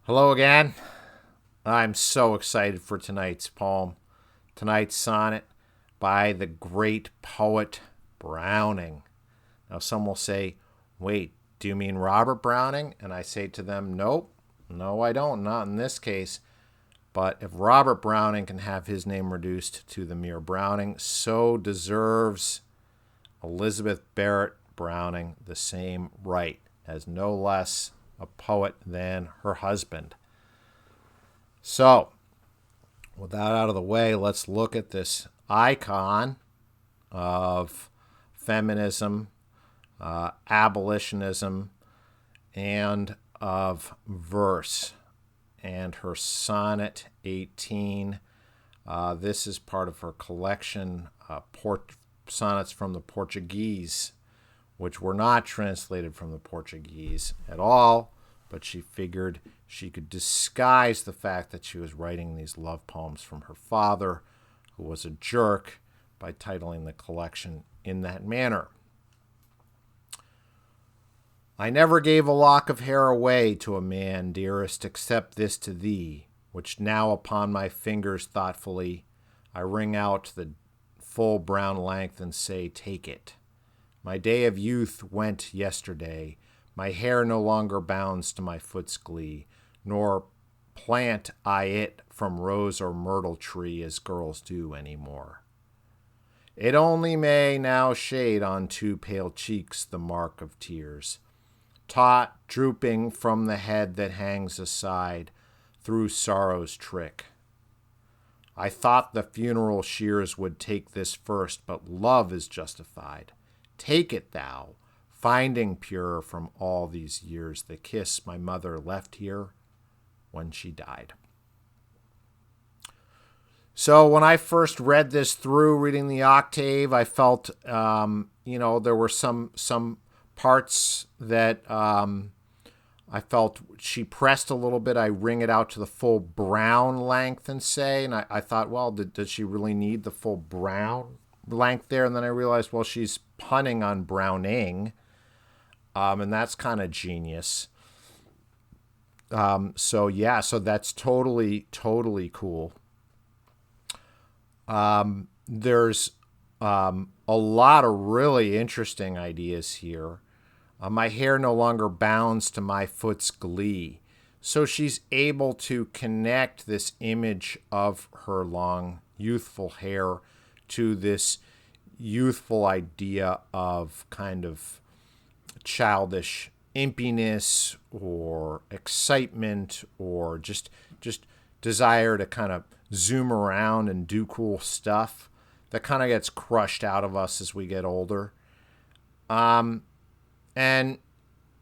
Hello again. I'm so excited for tonight's poem, tonight's sonnet by the great poet Browning. Now, some will say, wait, do you mean Robert Browning? And I say to them, nope, no, I don't, not in this case. But if Robert Browning can have his name reduced to the mere Browning, so deserves Elizabeth Barrett Browning the same right as no less a poet than her husband. So, with that out of the way, let's look at this icon of feminism, abolitionism, and of verse. And her sonnet 18. This is part of her collection, sonnets from the Portuguese, which were not translated from the Portuguese at all, but she figured she could disguise the fact that she was writing these love poems from her father, who was a jerk, by titling the collection in that manner. I never gave a lock of hair away to a man, dearest, except this to thee, which now upon my fingers thoughtfully I wring out the full brown length and say, take it. My day of youth went yesterday. My hair no longer bounds to my foot's glee, nor plant I it from rose or myrtle tree as girls do any more. It only may now shade on two pale cheeks the mark of tears, taut drooping from the head that hangs aside through sorrow's trick. I thought the funeral shears would take this first, but love is justified. Take it thou, finding pure from all these years the kiss my mother left here when she died. So when I first read this through, reading the octave, I felt, there were some parts that I felt she pressed a little bit. I wring it out to the full brown length and say, and I thought, well, did she really need the full brown length there? And then I realized, well, she's punning on Browning, and that's kind of genius. So that's totally cool. There's a lot of really interesting ideas here. My hair no longer bounds to my foot's glee. So she's able to connect this image of her long, youthful hair to this youthful idea of kind of childish impiness or excitement or just desire to kind of zoom around and do cool stuff that kind of gets crushed out of us as we get older. And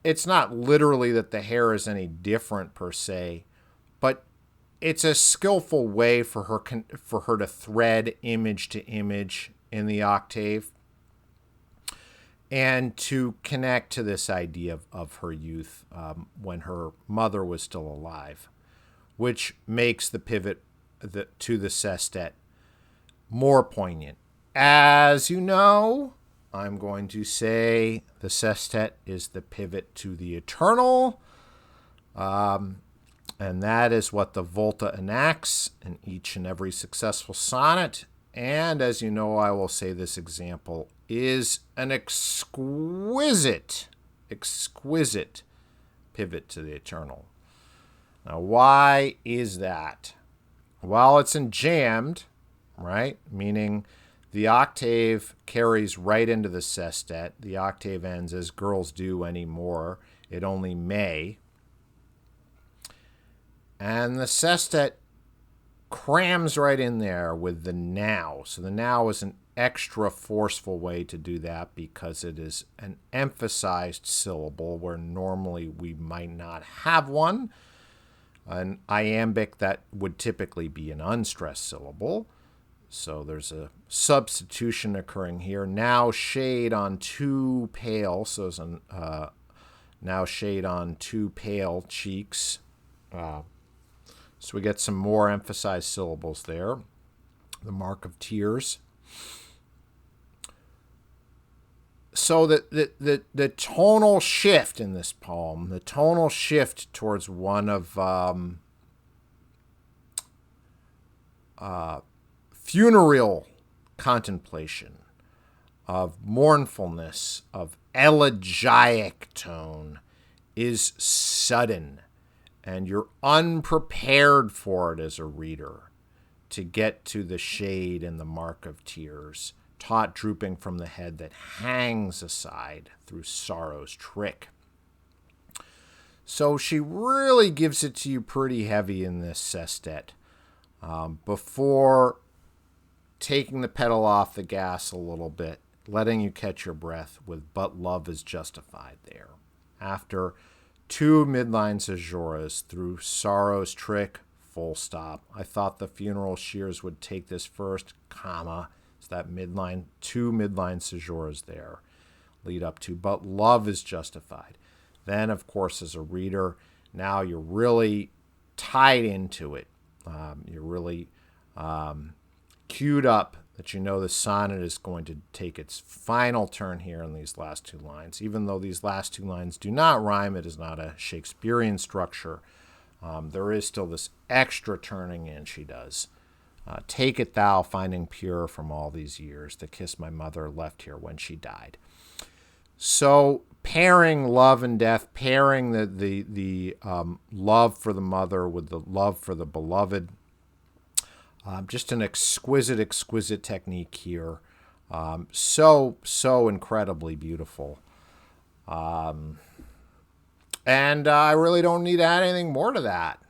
it's not literally that the hair is any different per se, but it's a skillful way for her to thread image to image in the octave and to connect to this idea of her youth when her mother was still alive, which makes the pivot to the sestet more poignant. As you know, I'm going to say the sestet is the pivot to the eternal, and that is what the volta enacts in each and every successful sonnet. And as you know, I will say this example is an exquisite pivot to the eternal. Now, why is that? Well, it's enjambed, right? Meaning the octave carries right into the sestet. The octave ends as girls do anymore. It only may. And the sestet crams right in there with the now. So the now is an extra forceful way to do that because it is an emphasized syllable where normally we might not have one. An iambic that would typically be an unstressed syllable. So there's a substitution occurring here. Now shade on two pale. So it's now shade on two pale cheeks. So we get some more emphasized syllables there. The mark of tears. So the tonal shift in this poem, the tonal shift towards one of funereal contemplation, of mournfulness, of elegiac tone, is sudden, and you're unprepared for it as a reader, to get to the shade and the mark of tears, taut drooping from the head that hangs aside through sorrow's trick. So she really gives it to you pretty heavy in this sestet, before taking the pedal off the gas a little bit, letting you catch your breath with "But love is justified" there. After two midline caesuras through sorrow's trick, full stop. I thought the funeral shears would take this first, comma. It's that midline, two midline caesuras there lead up to "But love is justified." Then, of course, as a reader, now you're really tied into it. You're really queued up that you know the sonnet is going to take its final turn here in these last two lines. Even though these last two lines do not rhyme, it is not a Shakespearean structure. There is still this extra turning in she does. "Take it thou, finding pure from all these years, the kiss my mother left here when she died." So pairing love and death, pairing the love for the mother with the love for the beloved, just an exquisite technique here. So incredibly beautiful. And I really don't need to add anything more to that.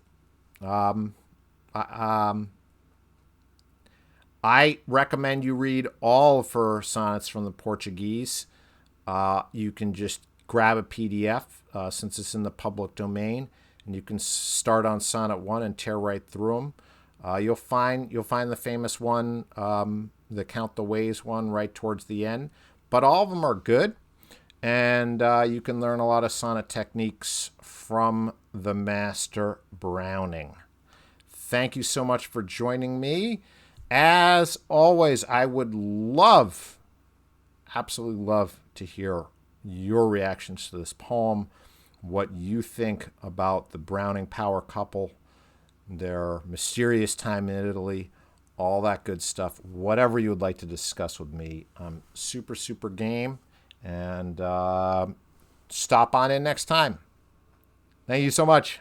I recommend you read all of her sonnets from the Portuguese. You can just grab a PDF since it's in the public domain, and you can start on Sonnet 1 and tear right through them. You'll find the famous one, the Count the Ways one, right towards the end. But all of them are good, and you can learn a lot of sonnet techniques from the master Browning. Thank you so much for joining me. As always, I would absolutely love to hear your reactions to this poem, what you think about the Browning power couple, their mysterious time in Italy, all that good stuff. Whatever you would like to discuss with me, I'm super game. And stop on in next time. Thank you so much.